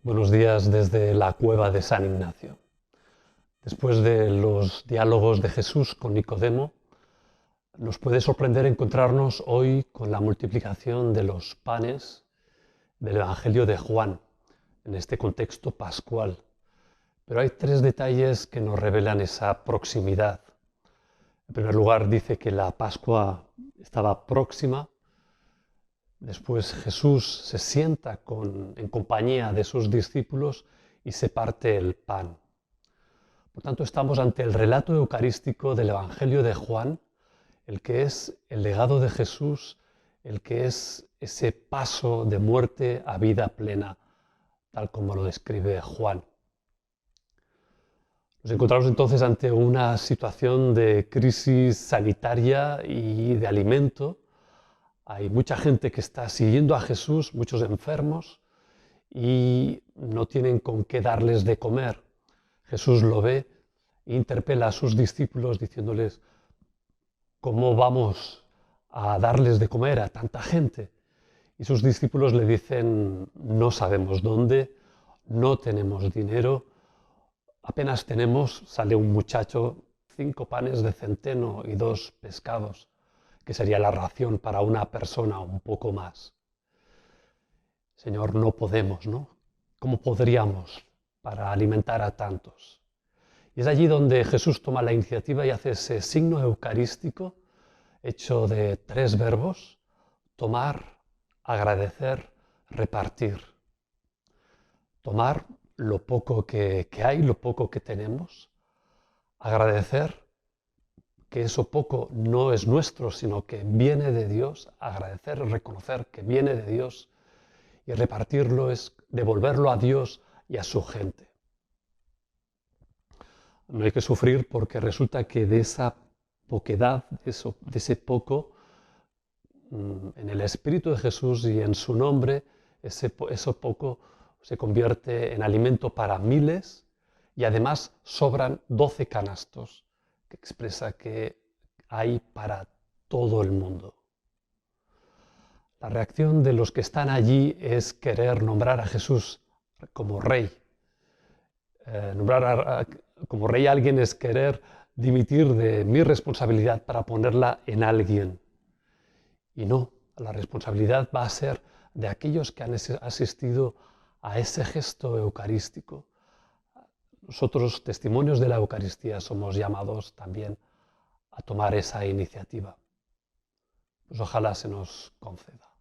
Buenos días desde la cueva de San Ignacio. Después de los diálogos de Jesús con Nicodemo, nos puede sorprender encontrarnos hoy con la multiplicación de los panes del Evangelio de Juan, en este contexto pascual. Pero hay tres detalles que nos revelan esa proximidad. En primer lugar, dice que la Pascua estaba próxima. Después Jesús se sienta en compañía de sus discípulos y se parte el pan. Por tanto, estamos ante el relato eucarístico del Evangelio de Juan, el que es el legado de Jesús, el que es ese paso de muerte a vida plena, tal como lo describe Juan. Nos encontramos entonces ante una situación de crisis sanitaria y de alimento. Hay mucha gente que está siguiendo a Jesús, muchos enfermos, y no tienen con qué darles de comer. Jesús lo ve e interpela a sus discípulos diciéndoles: ¿cómo vamos a darles de comer a tanta gente? Y sus discípulos le dicen: no sabemos dónde, no tenemos dinero, apenas tenemos, sale un muchacho, 5 panes de centeno y 2 pescados, que sería la ración para una persona, un poco más. Señor, no podemos, ¿no? ¿Cómo podríamos para alimentar a tantos? Y es allí donde Jesús toma la iniciativa y hace ese signo eucarístico hecho de 3 verbos: tomar, agradecer, repartir. Tomar lo poco que hay, lo poco que tenemos. Agradecer que eso poco no es nuestro, sino que viene de Dios. Agradecer, reconocer que viene de Dios. Y repartirlo es devolverlo a Dios y a su gente. No hay que sufrir porque resulta que de esa poquedad, de ese poco, en el Espíritu de Jesús y en su nombre, eso poco se convierte en alimento para miles, y además sobran 12 canastos, que expresa que hay para todo el mundo. La reacción de los que están allí es querer nombrar a Jesús como rey. Nombrar como rey a alguien es querer dimitir de mi responsabilidad para ponerla en alguien. Y no, la responsabilidad va a ser de aquellos que han asistido a ese gesto eucarístico. Nosotros, testimonios de la Eucaristía, somos llamados también a tomar esa iniciativa. Pues ojalá se nos conceda.